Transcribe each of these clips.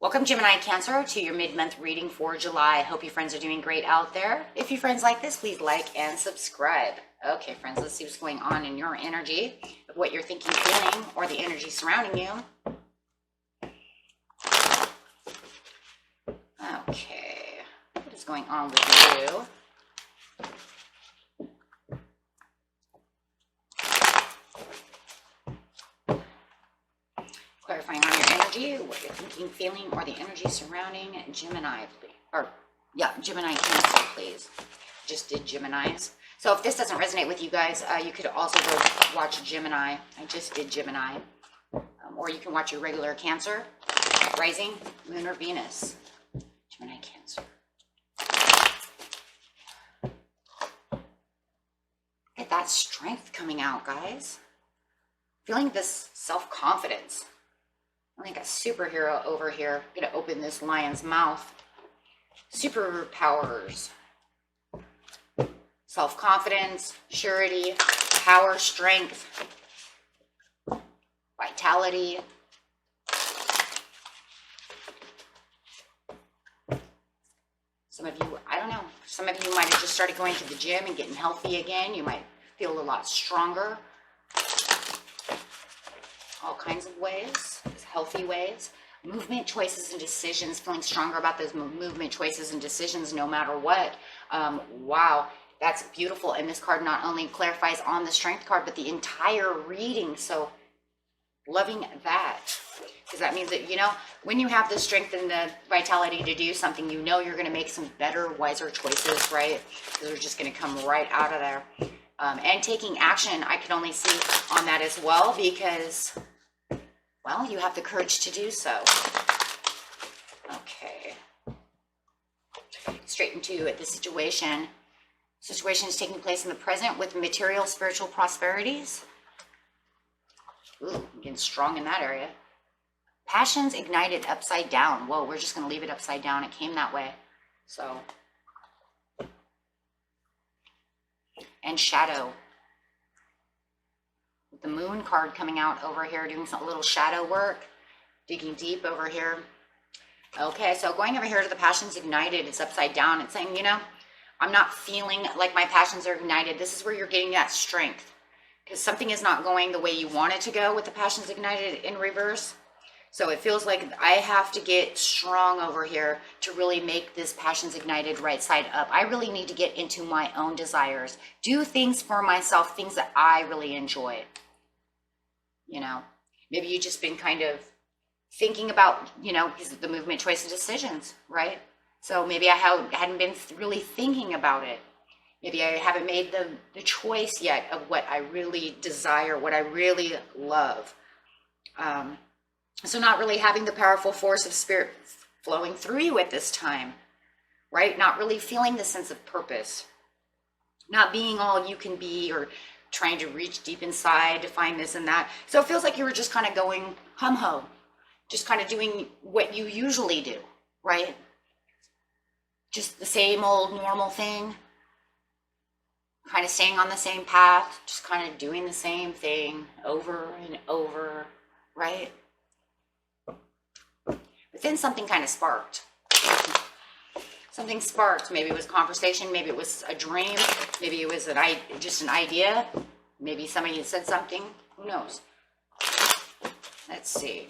Welcome, Gemini Cancer, to your mid-month reading for July. I hope you friends are doing great out there. If you friends like this, please like and subscribe. Okay, friends, let's see what's going on in your energy, what you're thinking, feeling, or the energy surrounding you. Okay, what is going on with you? Clarifying on your energy, what you're thinking, feeling, or the energy surrounding Gemini, Gemini Cancer, please. Just did Geminis. So if this doesn't resonate with you guys, you could also go watch Gemini. I just did Gemini. Or you can watch your regular Cancer, Rising, Moon, or Venus. Gemini Cancer. Look at that strength coming out, guys. Feeling this self-confidence. I think a superhero over here. I'm going to open this lion's mouth. Superpowers. Self-confidence, surety, power, strength, vitality. Some of you, I don't know, some of you might have just started going to the gym and getting healthy again. You might feel a lot stronger. All kinds of ways. Healthy ways, movement, choices, and decisions, feeling stronger about those movement, choices, and decisions no matter what. Wow, that's beautiful. And this card not only clarifies on the strength card, but the entire reading. So loving that, because that means that, you know, when you have the strength and the vitality to do something, you know you're going to make some better, wiser choices, right? They're just going to come right out of there. And taking action, I can only see on that as well, because well, you have the courage to do so. Okay. Straight into the situation. Situation is taking place in the present with material, spiritual prosperities. Ooh, getting strong in that area. Passions ignited upside down. Whoa, we're just going to leave it upside down. It came that way. So. And shadow. The moon card coming out over here, doing some little shadow work, digging deep over here. Okay, so going over here to the passions ignited, it's upside down. It's saying, you know, I'm not feeling like my passions are ignited. This is where you're getting that strength, because something is not going the way you want it to go with the passions ignited in reverse. So it feels like I have to get strong over here to really make this passions ignited right side up. I really need to get into my own desires, do things for myself, things that I really enjoy. You know, maybe you've just been kind of thinking about, you know, because of the movement, choice, and decisions, right? So maybe I hadn't been really thinking about it. Maybe I haven't made the choice yet of what I really desire, what I really love. So not really having the powerful force of spirit flowing through you at this time, right? Not really feeling the sense of purpose. Not being all you can be, or trying to reach deep inside to find this and that. So it feels like you were just kind of going hum-ho, just kind of doing what you usually do, right? Just the same old normal thing, kind of staying on the same path, just kind of doing the same thing over and over, right? But then something kind of sparked. Something sparked. Maybe it was conversation. Maybe it was a dream. Maybe it was just an idea. Maybe somebody said something. Who knows? Let's see.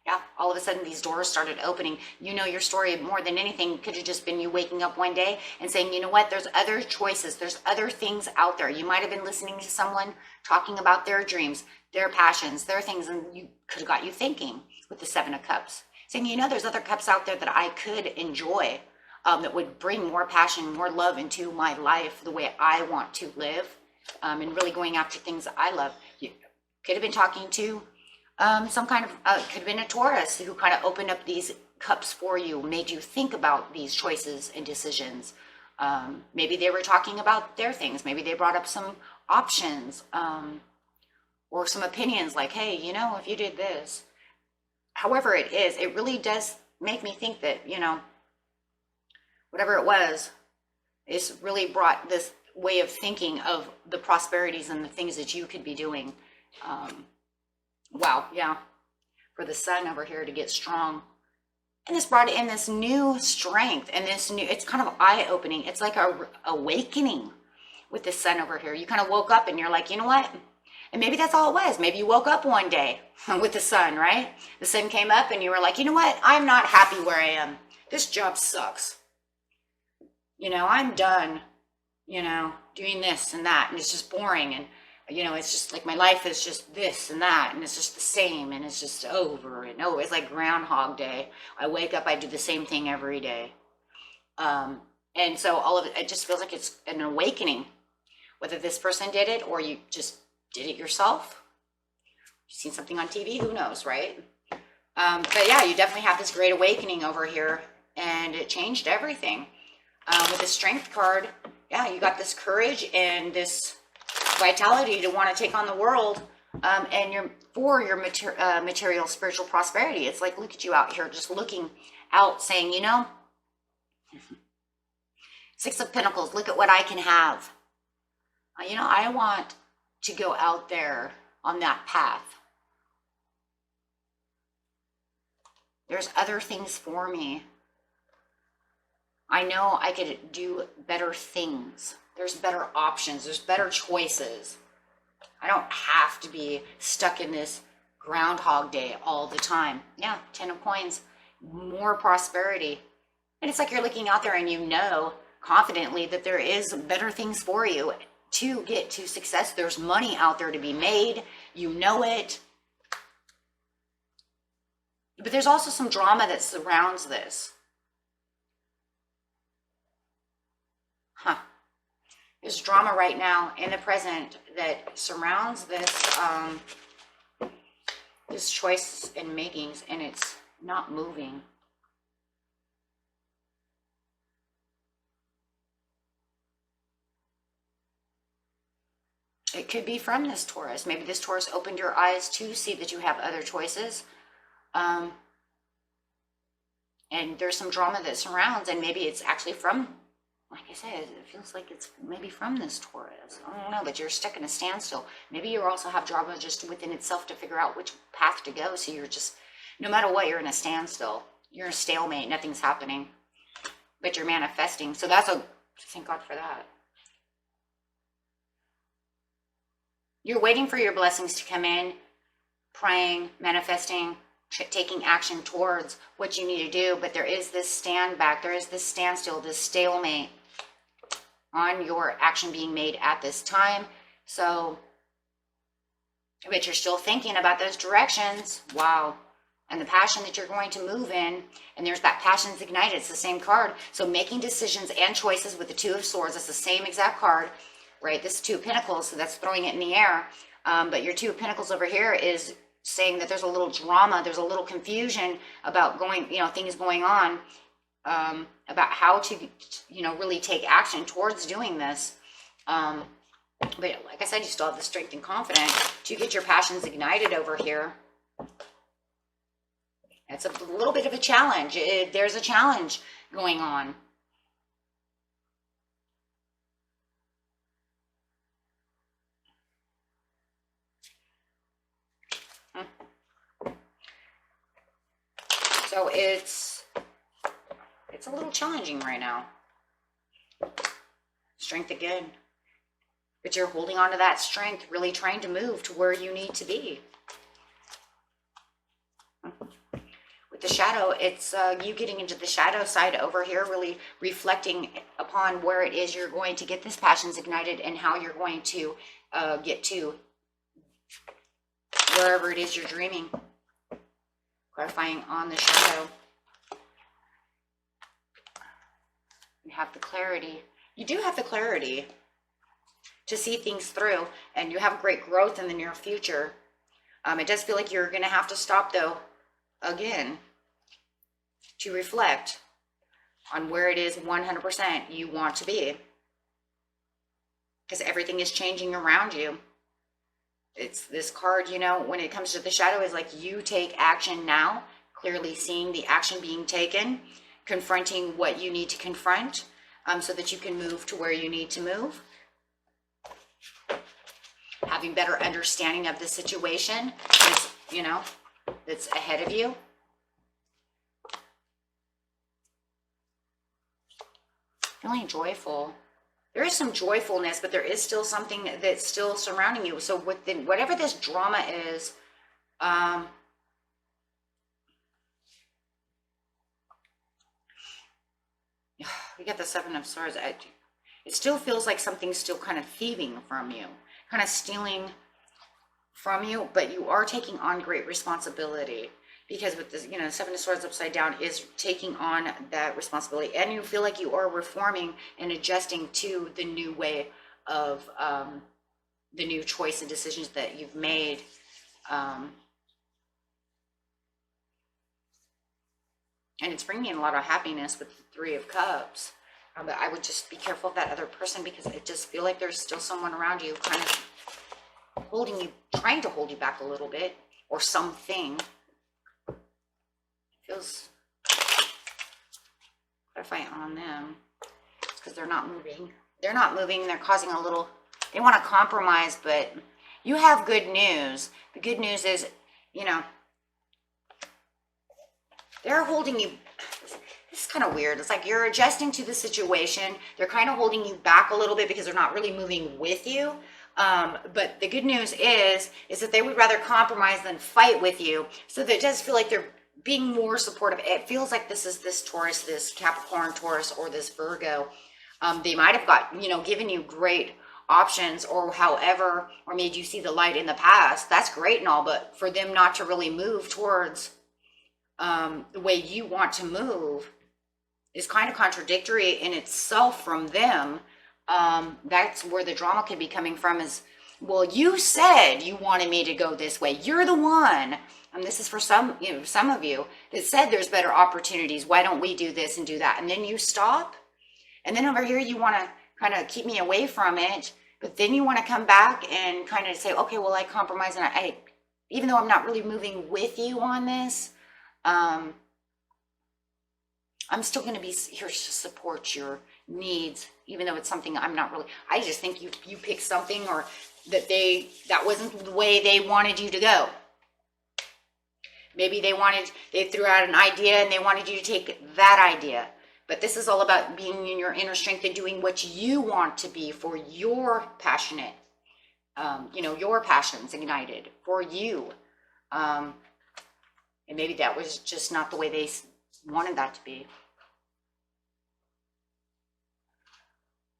Yeah, all of a sudden these doors started opening. You know, your story more than anything could have just been you waking up one day and saying, you know what, there's other choices. There's other things out there. You might have been listening to someone talking about their dreams, their passions, their things, and you could have got you thinking with the Seven of Cups. Saying, you know, there's other cups out there that I could enjoy, that would bring more passion, more love into my life, the way I want to live, and really going after things that I love. You could have been talking to some kind of, could have been a Taurus who kind of opened up these cups for you, made you think about these choices and decisions. Maybe they were talking about their things. Maybe they brought up some options, or some opinions like, hey, you know, if you did this. However it is, it really does make me think that, you know, whatever it was, it's really brought this way of thinking of the prosperities and the things that you could be doing. Wow, yeah. For the sun over here to get strong. And this brought in this new strength and this new, it's kind of eye-opening. It's like a awakening with the sun over here. You kind of woke up and you're like, you know what? And maybe that's all it was. Maybe you woke up one day with the sun, right? The sun came up and you were like, you know what? I'm not happy where I am. This job sucks. You know, I'm done, you know, doing this and that. And it's just boring. And, you know, it's just like my life is just this and that. And it's just the same. And it's just over and over. It's like Groundhog Day. I wake up, I do the same thing every day. And so all of it, it just feels like it's an awakening. Whether this person did it or you just did it yourself. You've seen something on TV, who knows, right? But yeah, you definitely have this great awakening over here, and it changed everything. With the Strength card, yeah, you got this courage and this vitality to want to take on the world, and for your material, spiritual prosperity. It's like, look at you out here, just looking out, saying, you know, Six of Pentacles, look at what I can have. You know, I want to go out there on that path. There's other things for me. I know I could do better things. There's better options. There's better choices. I don't have to be stuck in this Groundhog Day all the time. Yeah, 10 of Coins, more prosperity. And it's like you're looking out there and you know confidently that there is better things for you to get to success. There's money out there to be made. You know it. But there's also some drama that surrounds this. There's drama right now in the present that surrounds this this choice and makings, and it's not moving. It could be from this Taurus. Maybe this Taurus opened your eyes to see that you have other choices. And there's some drama that surrounds, and maybe it's actually from, like I said, it feels like it's maybe from this Taurus. I don't know, but you're stuck in a standstill. Maybe you also have drama just within itself to figure out which path to go. So you're just, no matter what, you're in a standstill. You're in a stalemate. Nothing's happening, but you're manifesting. So that's thank God for that. You're waiting for your blessings to come in, praying, manifesting, taking action towards what you need to do. But there is this stand back. There is this standstill, this stalemate on your action being made at this time. So, but you're still thinking about those directions. Wow. And the passion that you're going to move in. And there's that passion's ignited. It's the same card. So making decisions and choices with the Two of Swords. It's the same exact card, right? This Two of Pentacles. So that's throwing it in the air. But your Two of Pentacles over here is saying that there's a little drama, there's a little confusion about things going on, about how to, really take action towards doing this. But like I said, you still have the strength and confidence to get your passions ignited over here. It's a little bit of a challenge. There's a challenge going on. So it's a little challenging right now. Strength again. But you're holding on to that strength, really trying to move to where you need to be. With the shadow, it's you getting into the shadow side over here, really reflecting upon where it is you're going to get this passions ignited and how you're going to get to wherever it is you're dreaming. Clarifying on the shadow. You have the clarity. You do have the clarity to see things through, and you have great growth in the near future. It does feel like you're going to have to stop, though, again, to reflect on where it is 100% you want to be. Because everything is changing around you. It's this card, when it comes to the shadow, is like you take action now, clearly seeing the action being taken, confronting what you need to confront, so that you can move to where you need to move. Having better understanding of the situation that's ahead of you. Feeling joyful. There is some joyfulness, but there is still something that's still surrounding you. So within whatever this drama is, we got the Seven of Swords. It still feels like something's still kind of thieving from you, kind of stealing from you, but you are taking on great responsibility. Because with this, you know, Seven of Swords upside down is taking on that responsibility. And you feel like you are reforming and adjusting to the new way of the new choice and decisions that you've made. And it's bringing a lot of happiness with the Three of Cups. But I would just be careful of that other person, because I just feel like there's still someone around you kind of holding you, trying to hold you back a little bit, or something. Feels, clarify on them, because they're not moving. They're not moving. They're causing a little, they want to compromise, but you have good news. The good news is, you know, they're holding you. This is kind of weird. It's like you're adjusting to the situation. They're kind of holding you back a little bit because they're not really moving with you. But the good news is that they would rather compromise than fight with you. So that it does feel like they're being more supportive. It feels like this is this Taurus, this Capricorn Taurus, or this Virgo. They might have got, you know, given you great options, or however, or made you see the light in the past. That's great and all, but for them not to really move towards the way you want to move is kind of contradictory in itself from them. That's where the drama could be coming from, is, well, you said you wanted me to go this way. You're the one. And this is for some, you know, some of you that said there's better opportunities. Why don't we do this and do that? And then you stop. And then over here, you want to kind of keep me away from it. But then you want to come back and kind of say, okay, well, I compromise. And I even though I'm not really moving with you on this, I'm still going to be here to support your needs, even though it's something I'm not really, I just think you picked something, or that wasn't the way they wanted you to go. Maybe they threw out an idea and they wanted you to take that idea. But this is all about being in your inner strength and doing what you want to be for your passionate, you know, your passions ignited for you. And maybe that was just not the way they wanted that to be.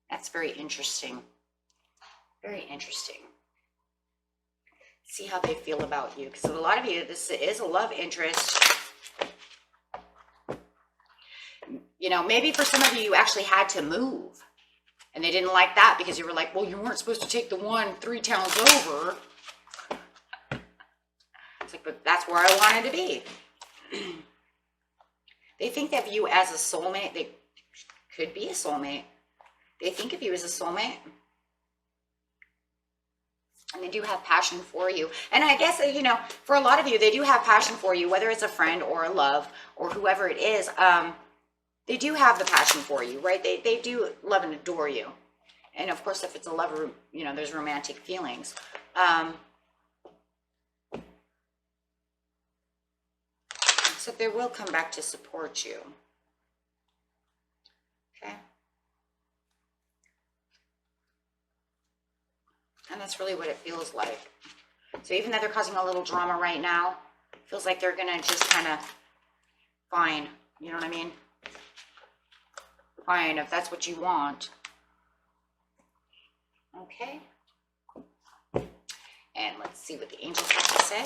That's very interesting. Very interesting. See how they feel about you. Because a lot of you, this is a love interest. You know, maybe for some of you, you actually had to move. And they didn't like that because you were like, well, you weren't supposed to take the one 3 towns over. It's like, but that's where I wanted to be. They think of you as a soulmate. They could be a soulmate. They think of you as a soulmate. And they do have passion for you. And I guess, you know, for a lot of you, they do have passion for you, whether it's a friend or a love or whoever it is. They do have the passion for you, right? They do love and adore you. And of course, if it's a lover, you know, there's romantic feelings. So they will come back to support you. Okay. And that's really what it feels like. So even though they're causing a little drama right now, it feels like they're going to just kind of, fine. You know what I mean? Fine, if that's what you want. Okay. And let's see what the angels have to say.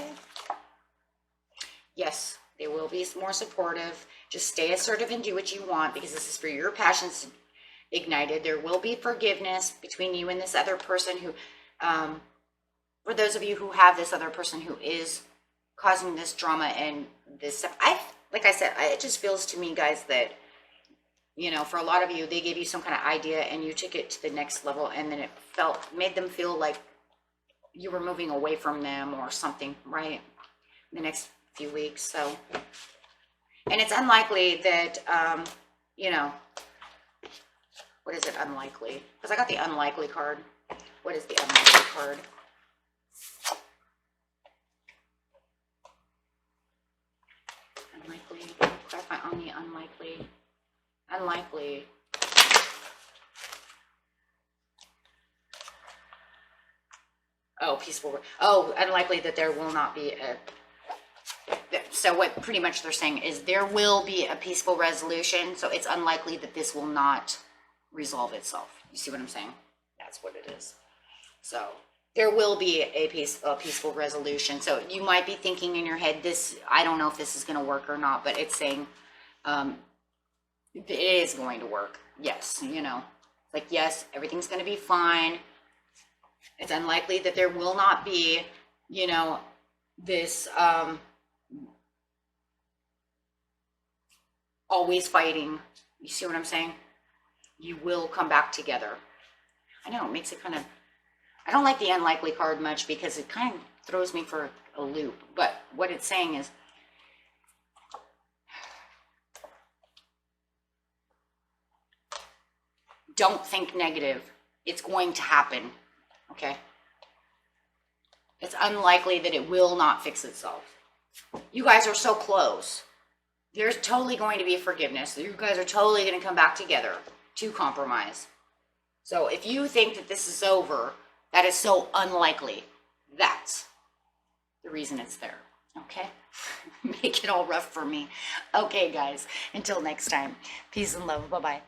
Yes, they will be more supportive. Just stay assertive and do what you want, because this is for your passions ignited. There will be forgiveness between you and this other person who, for those of you who have this other person who is causing this drama and this stuff, like I said, it just feels to me, guys, that, you know, for a lot of you, they gave you some kind of idea and you took it to the next level, and then it made them feel like you were moving away from them or something, right? In the next few weeks. So, and it's unlikely that, you know, what is it, unlikely? Because I got the unlikely card. What is the unlikely card? Unlikely. Clarify on the unlikely. Unlikely. Oh, peaceful. Oh, unlikely that there will not be a. So what pretty much they're saying is there will be a peaceful resolution. So it's unlikely that this will not resolve itself. You see what I'm saying? That's what it is. So there will be a peaceful resolution. So you might be thinking in your head, this, I don't know if this is going to work or not, but it's saying it is going to work. Yes, you know, like, yes, everything's going to be fine. It's unlikely that there will not be, you know, this always fighting. You see what I'm saying? You will come back together. I know, it makes it kind of, I don't like the unlikely card much because it kind of throws me for a loop. But what it's saying is, don't think negative. It's going to happen, okay? It's unlikely that it will not fix itself. You guys are so close. There's totally going to be forgiveness. You guys are totally going to come back together to compromise. So if you think that this is over, that is so unlikely. That's the reason it's there, okay? Make it all rough for me. Okay, guys, until next time. Peace and love. Bye-bye.